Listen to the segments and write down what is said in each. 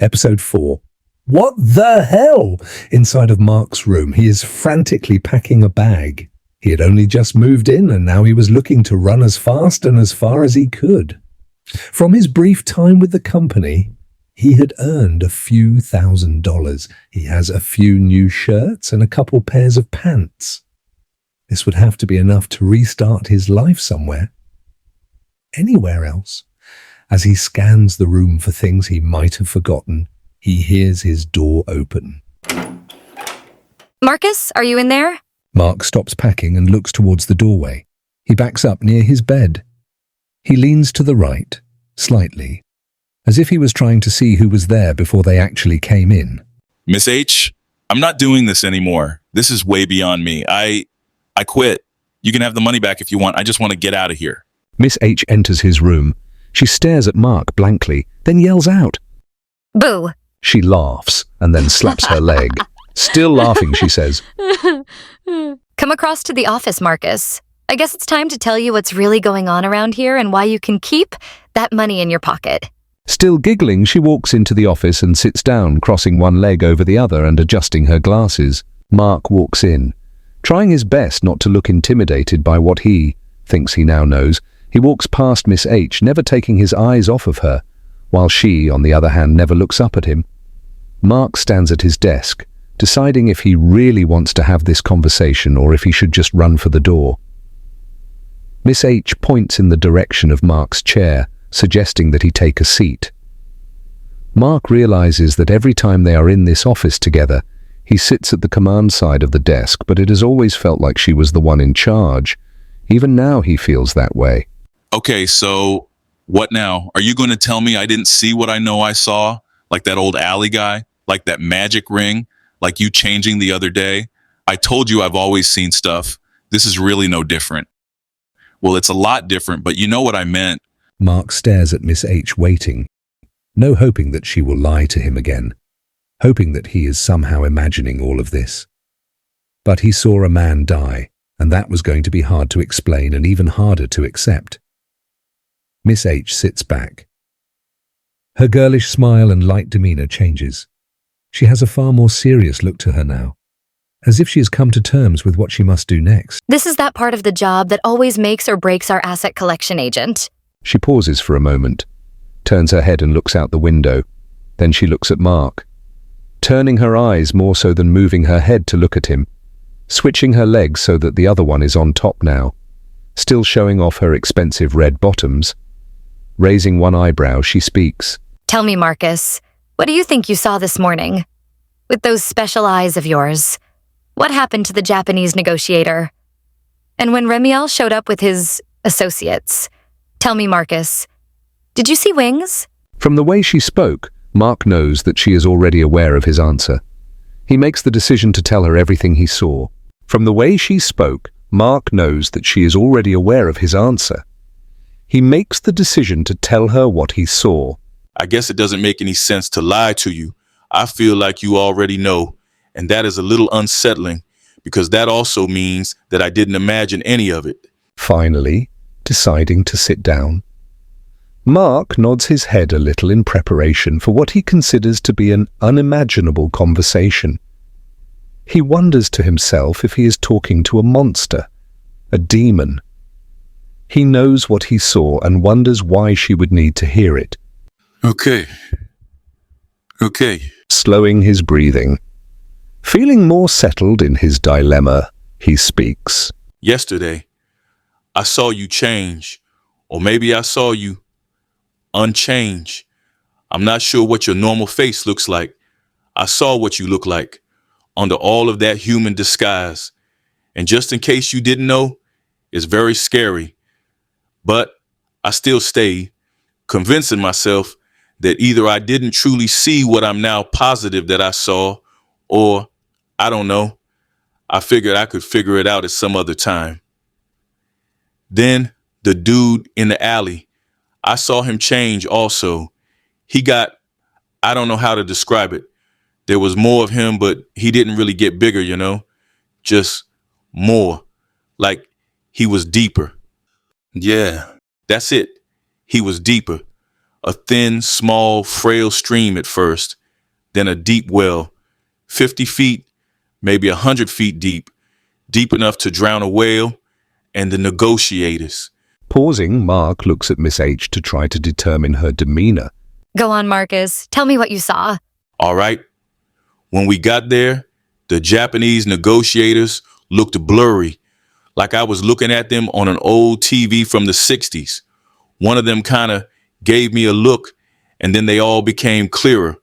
Episode 4. What the hell? Inside of Mark's room, he is frantically packing a bag. He had only just moved in and now he was looking to run as fast and as far as he could. From his brief time with the company, he had earned a few $1,000s. He has a few new shirts and a couple pairs of pants. This would have to be enough to restart his life somewhere. Anywhere else. As he scans the room for things he might have forgotten, he hears his door open. Marcus, are you in there? Mark stops packing and looks towards the doorway. He backs up near his bed. He leans to the right, slightly, as if he was trying to see who was there before they actually came in. Miss H, I'm not doing this anymore. This is way beyond me. I quit. You can have the money back if you want. I just want to get out of here. Miss H enters his room. She stares at Mark blankly, then yells out. Boo! She laughs and then slaps her leg. Still laughing, she says, Come across to the office, Marcus. I guess it's time to tell you what's really going on around here and why you can keep that money in your pocket. Still giggling, she walks into the office and sits down, crossing one leg over the other and adjusting her glasses. Mark walks in, trying his best not to look intimidated by what he thinks he now knows. He walks past Miss H, never taking his eyes off of her, while she, on the other hand, never looks up at him. Mark stands at his desk, deciding if he really wants to have this conversation or if he should just run for the door. Miss H points in the direction of Mark's chair, suggesting that he take a seat. Mark realizes that every time they are in this office together, he sits at the command side of the desk, but it has always felt like she was the one in charge. Even now he feels that way. Okay, so what now? Are you going to tell me I didn't see what I know I saw? Like that old alley guy? Like that magic ring? Like you changing the other day? I told you I've always seen stuff. This is really no different. Well, it's a lot different, but you know what I meant. Mark stares at Miss H, waiting, no hoping that she will lie to him again, hoping that he is somehow imagining all of this. But he saw a man die, and that was going to be hard to explain and even harder to accept. Miss H sits back. Her girlish smile and light demeanor changes. She has a far more serious look to her now, as if she has come to terms with what she must do next. This is that part of the job that always makes or breaks our asset collection agent. She pauses for a moment, turns her head and looks out the window. Then she looks at Mark, turning her eyes more so than moving her head to look at him, switching her legs so that the other one is on top now, still showing off her expensive red bottoms. Raising one eyebrow, she speaks. Tell me, Marcus, what do you think you saw this morning? With those special eyes of yours, what happened to the Japanese negotiator? And when Remiel showed up with his associates, tell me, Marcus, did you see wings? From the way she spoke, Mark knows that she is already aware of his answer. He makes the decision to tell her everything he saw. From the way she spoke, Mark knows that she is already aware of his answer. He makes the decision to tell her what he saw. I guess it doesn't make any sense to lie to you. I feel like you already know, and that is a little unsettling because that also means that I didn't imagine any of it. Finally, deciding to sit down, Mark nods his head a little in preparation for what he considers to be an unimaginable conversation. He wonders to himself if he is talking to a monster, a demon. He knows what he saw and wonders why she would need to hear it. Okay. Slowing his breathing. Feeling more settled in his dilemma, he speaks. Yesterday, I saw you change, or maybe I saw you unchange. I'm not sure what your normal face looks like. I saw what you look like under all of that human disguise. And just in case you didn't know, it's very scary. But I still stayed, convincing myself that either I didn't truly see what I'm now positive that I saw, or I don't know. I figured I could figure it out at some other time. Then the dude in the alley, I saw him change also. He got, I don't know how to describe it. There was more of him, but he didn't really get bigger, you know, just more, like he was deeper. Yeah, that's it. He was deeper, A thin, small, frail stream at first, then a deep well, 50 feet, maybe 100 feet deep, deep enough to drown a whale and the negotiators. Pausing, Mark looks at Miss H to try to determine her demeanor. Go on, Marcus. Tell me what you saw. All right. When we got there, the Japanese negotiators looked blurry, like I was looking at them on an old TV from the 60s. One of them kind of gave me a look, and then they all became clearer.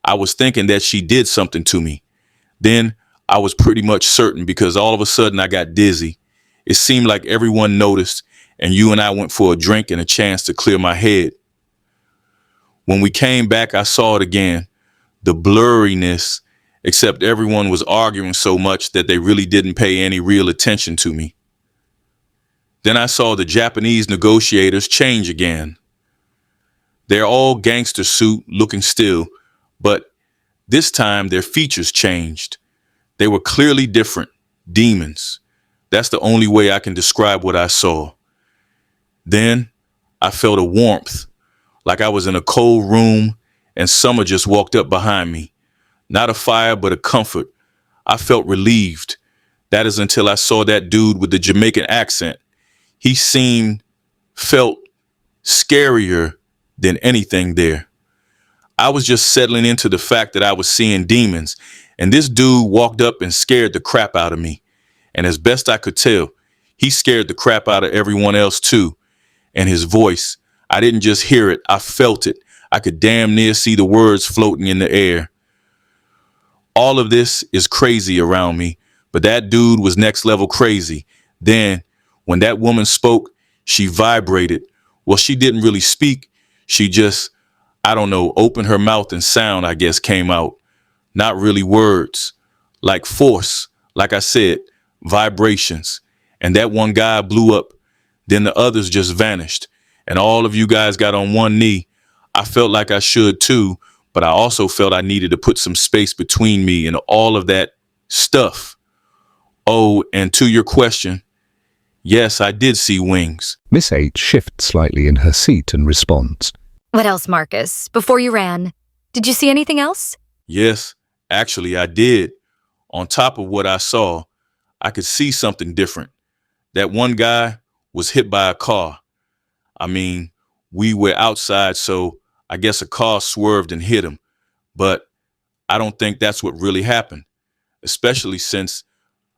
I was thinking that she did something to me. Then I was pretty much certain because all of a sudden I got dizzy. It seemed like everyone noticed, and you and I went for a drink and a chance to clear my head. When we came back, I saw it again. The blurriness, except everyone was arguing so much that they really didn't pay any real attention to me. Then I saw the Japanese negotiators change again. They're all gangster suit looking still, but this time their features changed. They were clearly different, demons. That's the only way I can describe what I saw. Then I felt a warmth, like I was in a cold room and summer just walked up behind me. Not a fire, but a comfort. I felt relieved. That is until I saw that dude with the Jamaican accent. He felt scarier than anything there. I was just settling into the fact that I was seeing demons, and this dude walked up and scared the crap out of me. And as best I could tell, he scared the crap out of everyone else too. And his voice, I didn't just hear it, I felt it. I could damn near see the words floating in the air. All of this is crazy around me, but that dude was next level crazy. Then, when that woman spoke, she vibrated. Well, she didn't really speak. She just, I don't know, opened her mouth and sound, I guess, came out. Not really words, like force, like I said, vibrations. And that one guy blew up. Then the others just vanished. And all of you guys got on one knee. I felt like I should too, but I also felt I needed to put some space between me and all of that stuff. Oh, and to your question, yes, I did see wings. Miss H shifts slightly in her seat and responds. What else, Marcus? Before you ran, did you see anything else? Yes, actually, I did. On top of what I saw, I could see something different. That one guy was hit by a car. I mean, we were outside, so I guess a car swerved and hit him. But I don't think that's what really happened, especially since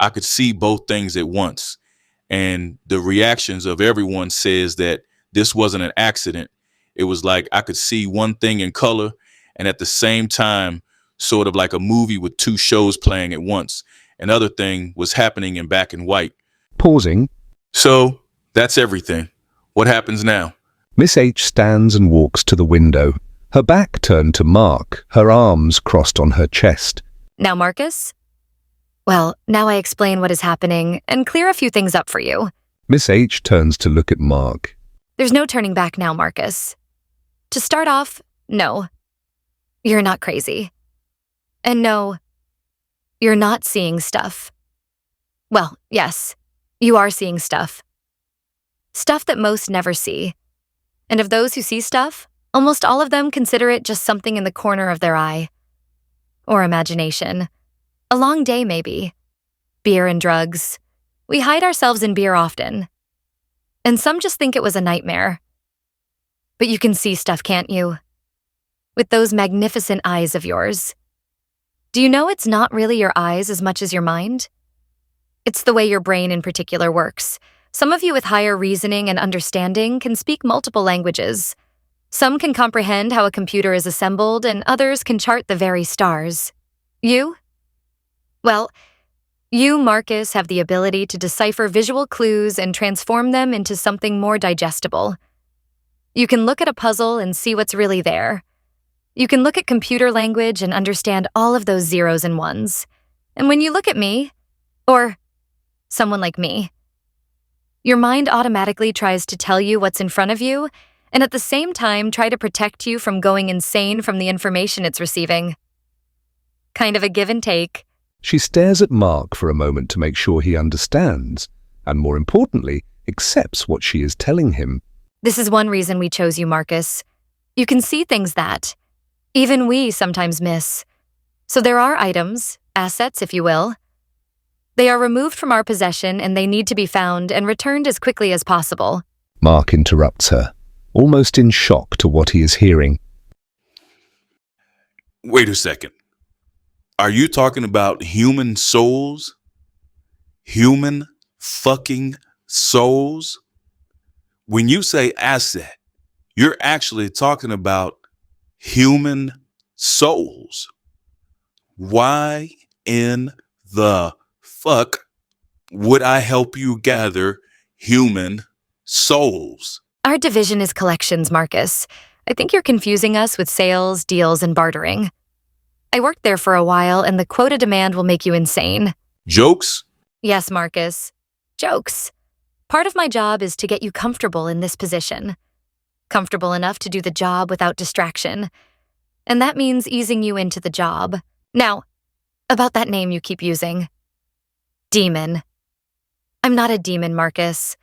I could see both things at once. And the reactions of everyone says that this wasn't an accident. It was like I could see one thing in color and at the same time, sort of like a movie with two shows playing at once. Another thing was happening in black and white. Pausing, So that's everything. What happens now? Miss H stands and walks to the window, her back turned to Mark, her arms crossed on her chest. Now, Marcus? Well, now I explain what is happening and clear a few things up for you. Miss H turns to look at Mark. There's no turning back now, Marcus. To start off, no. You're not crazy. And no, you're not seeing stuff. Well, yes, you are seeing stuff. Stuff that most never see. And of those who see stuff, almost all of them consider it just something in the corner of their eye. Or imagination. A long day, maybe. Beer and drugs. We hide ourselves in beer often. And some just think it was a nightmare. But you can see stuff, can't you? With those magnificent eyes of yours. Do you know it's not really your eyes as much as your mind? It's the way your brain in particular works. Some of you with higher reasoning and understanding can speak multiple languages. Some can comprehend how a computer is assembled, and others can chart the very stars. You? Well, you, Marcus, have the ability to decipher visual clues and transform them into something more digestible. You can look at a puzzle and see what's really there. You can look at computer language and understand all of those zeros and ones. And when you look at me, or someone like me, your mind automatically tries to tell you what's in front of you, and at the same time try to protect you from going insane from the information it's receiving. Kind of a give and take. She stares at Mark for a moment to make sure he understands, and more importantly, accepts what she is telling him. This is one reason we chose you, Marcus. You can see things that even we sometimes miss. So there are items, assets, if you will. They are removed from our possession and they need to be found and returned as quickly as possible. Mark interrupts her, almost in shock to what he is hearing. Wait a second. Are you talking about human souls? Human fucking souls? When you say asset, you're actually talking about human souls. Why in the fuck would I help you gather human souls? Our division is collections, Marcus. I think you're confusing us with sales, deals, and bartering. I worked there for a while, and the quota demand will make you insane. Jokes? Yes, Marcus. Jokes. Part of my job is to get you comfortable in this position. Comfortable enough to do the job without distraction. And that means easing you into the job. Now, about that name you keep using. Demon. I'm not a demon, Marcus.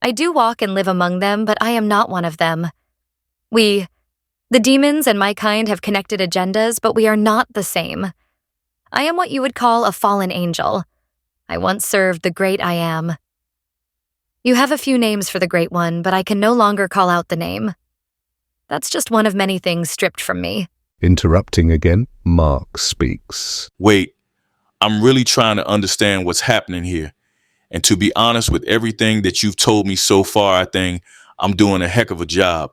I do walk and live among them, but I am not one of them. The demons and my kind have connected agendas, but we are not the same. I am what you would call a fallen angel. I once served the great I Am. You have a few names for the Great One, but I can no longer call out the name. That's just one of many things stripped from me. Interrupting again, Mark speaks. Wait, I'm really trying to understand what's happening here. And to be honest with everything that you've told me so far, I think I'm doing a heck of a job.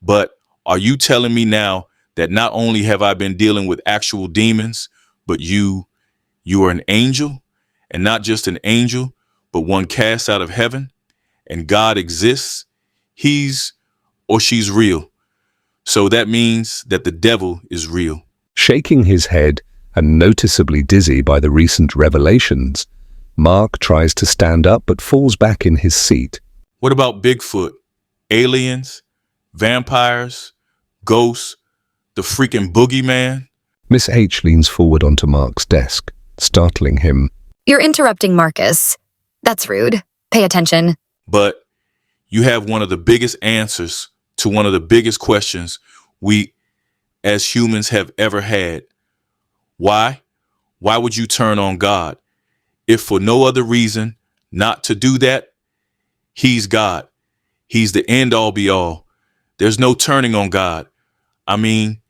But are you telling me now that not only have I been dealing with actual demons, but you are an angel? And not just an angel, but one cast out of heaven? And God exists? He's or she's real. So that means that the devil is real. Shaking his head and noticeably dizzy by the recent revelations, Mark tries to stand up but falls back in his seat. What about Bigfoot? Aliens? Vampires? Ghosts? The freaking boogeyman? Miss H leans forward onto Mark's desk, startling him. You're interrupting Marcus. That's rude. Pay attention. But you have one of the biggest answers to one of the biggest questions we as humans have ever had. Why? Why would you turn on God? If for no other reason not to do that, he's God. He's the end all be all. There's no turning on God. I mean,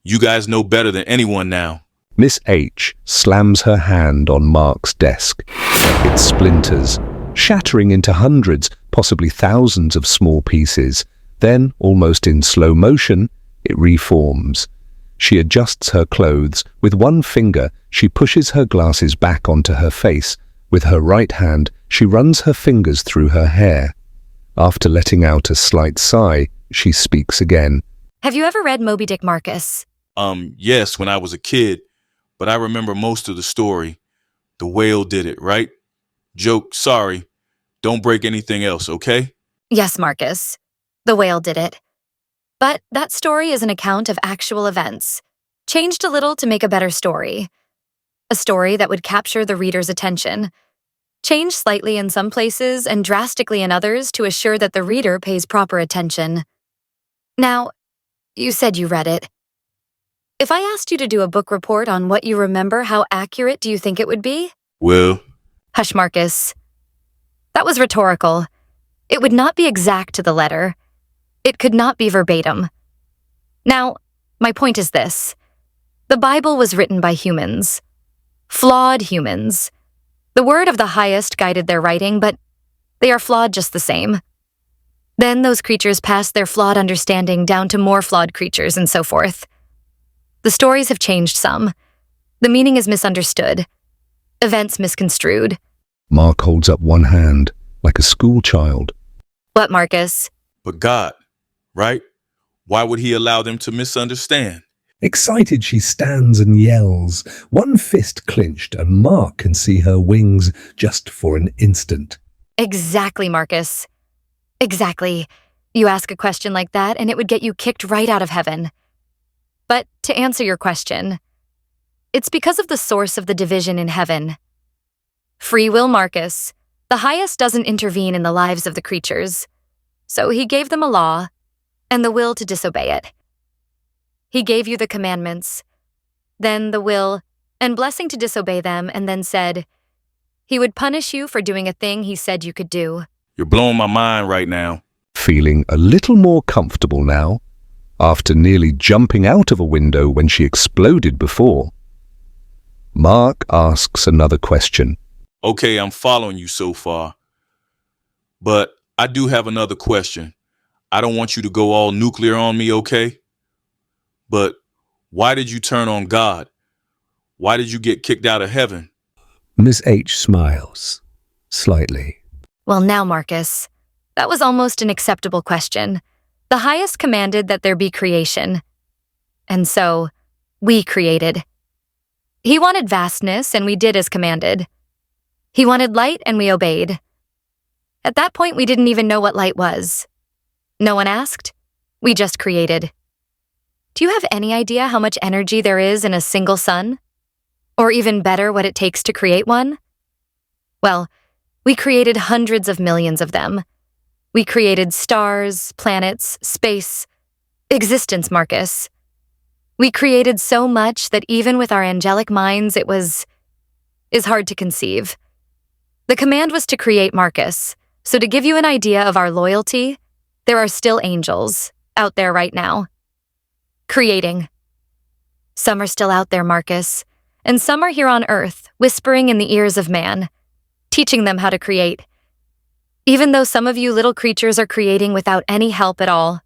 you guys know better than anyone now. Miss H slams her hand on Mark's desk. It splinters, shattering into hundreds, possibly thousands of small pieces. Then, almost in slow motion, it reforms. She adjusts her clothes. With one finger, she pushes her glasses back onto her face. With her right hand, she runs her fingers through her hair. After letting out a slight sigh, she speaks again. Have you ever read Moby Dick, Marcus? Yes, when I was a kid, but I remember most of the story. The whale did it, right? Joke, sorry. Don't break anything else, okay? Yes, Marcus. The whale did it. But that story is an account of actual events, changed a little to make a better story. A story that would capture the reader's attention, changed slightly in some places and drastically in others to assure that the reader pays proper attention. Now, you said you read it. If I asked you to do a book report on what you remember, how accurate do you think it would be? Well, Hush, Marcus. That was rhetorical. It would not be exact to the letter. It could not be verbatim. Now, my point is this. The Bible was written by humans. Flawed humans. The word of the highest guided their writing, but they are flawed just the same. Then those creatures passed their flawed understanding down to more flawed creatures and so forth. The stories have changed some. The meaning is misunderstood. Events misconstrued. Mark holds up one hand, like a schoolchild. What, Marcus? but God, right? Why would he allow them to misunderstand? Excited, she stands and yells, one fist clenched, and Mark can see her wings just for an instant. Exactly, Marcus. Exactly. You ask a question like that, and it would get you kicked right out of heaven. But to answer your question, it's because of the source of the division in heaven. Free will, Marcus. The highest doesn't intervene in the lives of the creatures. So he gave them a law, and the will to disobey it. He gave you the commandments, then the will and blessing to disobey them, and then said he would punish you for doing a thing he said you could do. You're blowing my mind right now. Feeling a little more comfortable now, after nearly jumping out of a window when she exploded before, Mark asks another question. Okay, I'm following you so far. But I do have another question. I don't want you to go all nuclear on me, okay? But why did you turn on God? Why did you get kicked out of heaven? Miss H smiles, slightly. Well, now, Marcus, that was almost an acceptable question. The highest commanded that there be creation. And so, we created. He wanted vastness, and we did as commanded. He wanted light, and we obeyed. At that point, we didn't even know what light was. No one asked. We just created. Do you have any idea how much energy there is in a single sun? Or even better, what it takes to create one? Well, we created hundreds of millions of them. We created stars, planets, space, existence, Marcus. We created so much that even with our angelic minds, is hard to conceive. The command was to create, Marcus. So to give you an idea of our loyalty, there are still angels out there right now. Creating. Some are still out there, Marcus, and some are here on Earth, whispering in the ears of man, teaching them how to create. Even though some of you little creatures are creating without any help at all.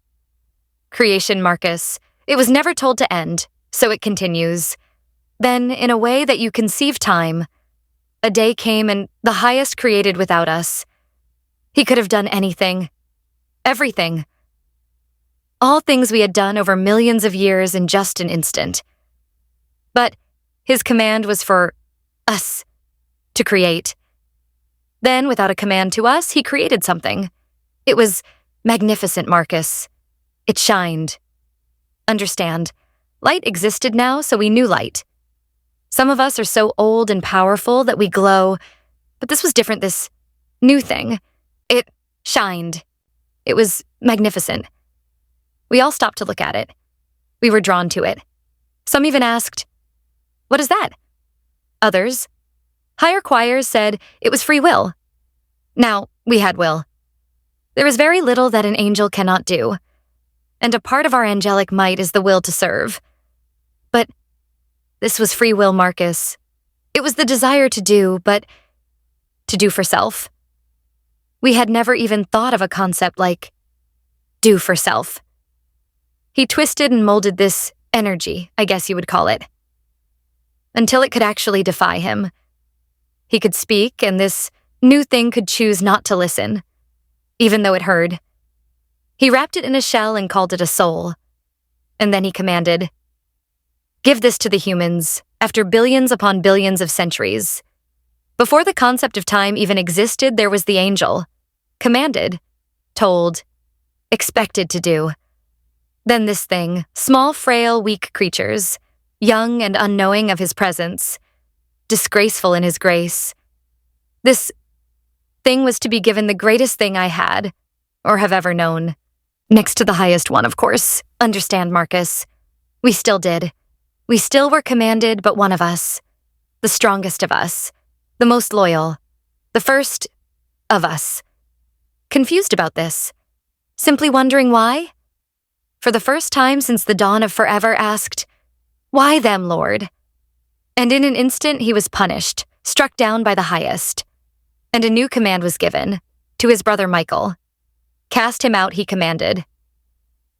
Creation, Marcus. It was never told to end, so it continues. Then, in a way that you conceive time, a day came and the highest created without us. He could have done anything. Everything. All things we had done over millions of years in just an instant. But his command was for us to create. Then, without a command to us, he created something. It was magnificent, Marcus. It shined. Understand, light existed now, so we knew light. Some of us are so old and powerful that we glow, but this was different, this new thing. It shined. It was magnificent. We all stopped to look at it. We were drawn to it. Some even asked, "What is that?" Others, higher choirs, said it was free will. Now, we had will. There is very little that an angel cannot do, and a part of our angelic might is the will to serve. But this was free will, Marcus. It was the desire to do, but to do for self. We had never even thought of a concept like do for self. He twisted and molded this energy, I guess you would call it, until it could actually defy him. He could speak, and this new thing could choose not to listen, even though it heard. He wrapped it in a shell and called it a soul. And then he commanded, "Give this to the humans, after billions upon billions of centuries." Before the concept of time even existed, there was the angel. Commanded, told, expected to do. Then this thing, small, frail, weak creatures, young and unknowing of his presence, disgraceful in his grace. This thing was to be given the greatest thing I had, or have ever known. Next to the highest one, of course. Understand, Marcus. We still did. We still were commanded, but one of us. The strongest of us. The most loyal. The first of us. Confused about this. Simply wondering why? For the first time since the dawn of forever asked, "Why them, Lord?" And in an instant he was punished, struck down by the highest. And a new command was given, to his brother Michael. Cast him out, he commanded.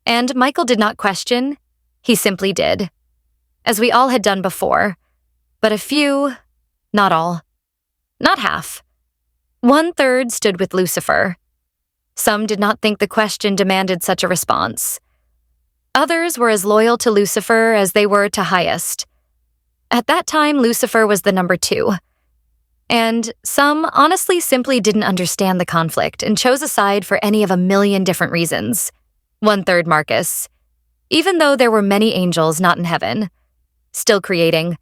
And Michael did not question, he simply did. As we all had done before, but a few, not all. Not half. 1/3 stood with Lucifer. Some did not think the question demanded such a response. Others were as loyal to Lucifer as they were to highest. At that time, Lucifer was the number 2. And some honestly simply didn't understand the conflict and chose a side for any of a million different reasons. 1/3 Marcus. Even though there were many angels not in heaven, still creating,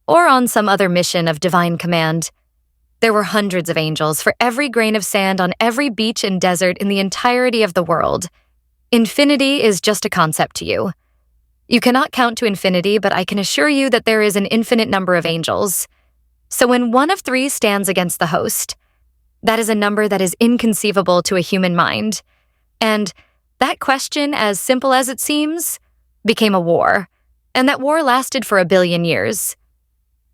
or on some other mission of divine command, there were hundreds of angels for every grain of sand on every beach and desert in the entirety of the world. Infinity is just a concept to you. You cannot count to infinity, but I can assure you that there is an infinite number of angels. So when one of three stands against the host, that is a number that is inconceivable to a human mind. And that question, as simple as it seems, became a war. And that war lasted for 1 billion years.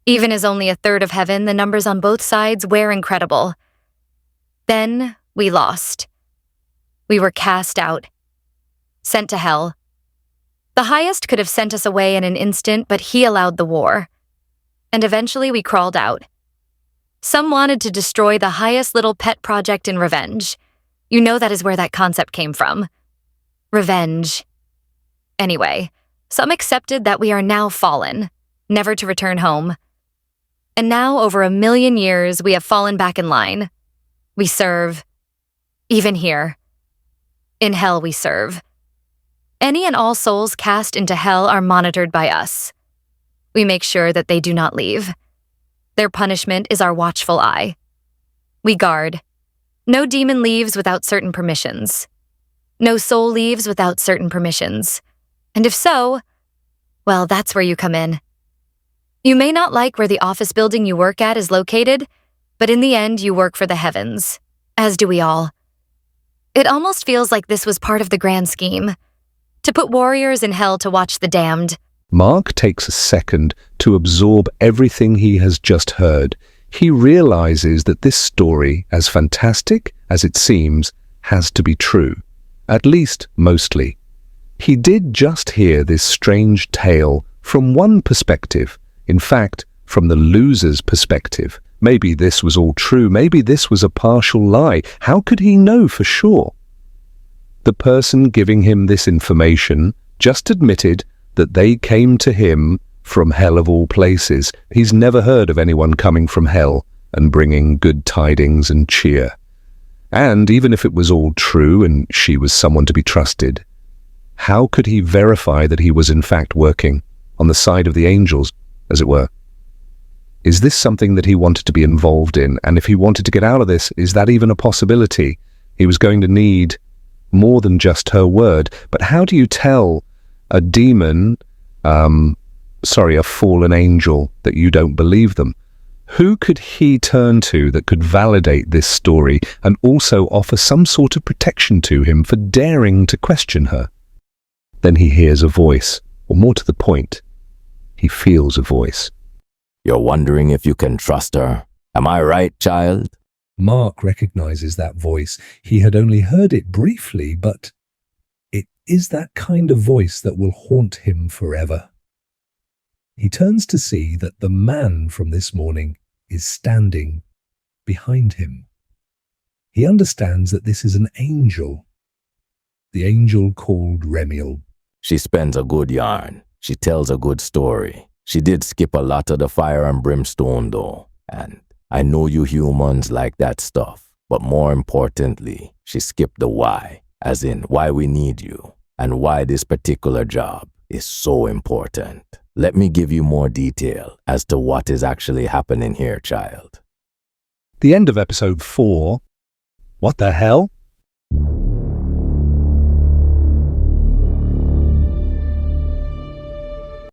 Even as only a third of heaven, the numbers on both sides were incredible. Then we lost. We were cast out, sent to hell. The highest could have sent us away in an instant, but he allowed the war. And eventually we crawled out. Some wanted to destroy the highest little pet project in revenge. You know that is where that concept came from. Revenge. Anyway, some accepted that we are now fallen, never to return home. And now, over 1 million years, we have fallen back in line. We serve. Even here. In hell we serve. Any and all souls cast into hell are monitored by us. We make sure that they do not leave. Their punishment is our watchful eye. We guard. No demon leaves without certain permissions. No soul leaves without certain permissions. And if so, well, that's where you come in. You may not like where the office building you work at is located, but in the end, you work for the heavens, as do we all. It almost feels like this was part of the grand scheme, to put warriors in hell to watch the damned. Mark takes a second to absorb everything he has just heard. He realizes that this story, as fantastic as it seems, has to be true. At least, mostly. He did just hear this strange tale from one perspective. In fact, from the loser's perspective. Maybe this was all true. Maybe this was a partial lie. How could he know for sure? The person giving him this information just admitted that they came to him from hell of all places. He's never heard of anyone coming from hell and bringing good tidings and cheer. And even if it was all true and she was someone to be trusted, how could he verify that he was in fact working on the side of the angels, as it were? Is this something that he wanted to be involved in? And if he wanted to get out of this, is that even a possibility? He was going to need more than just her word. But how do you tell a demon, a fallen angel, that you don't believe them? Who could he turn to that could validate this story and also offer some sort of protection to him for daring to question her? Then he hears a voice, or more to the point, he feels a voice. You're wondering if you can trust her. Am I right, child? Mark recognizes that voice. He had only heard it briefly, but it is that kind of voice that will haunt him forever. He turns to see that the man from this morning is standing behind him. He understands that this is an angel, the angel called Remiel. She spends a good yarn. She tells a good story. She did skip a lot of the fire and brimstone, though, and I know you humans like that stuff. But more importantly, she skipped the why, as in why we need you, and why this particular job is so important. Let me give you more detail as to what is actually happening here, child. The end of episode 4. What the hell?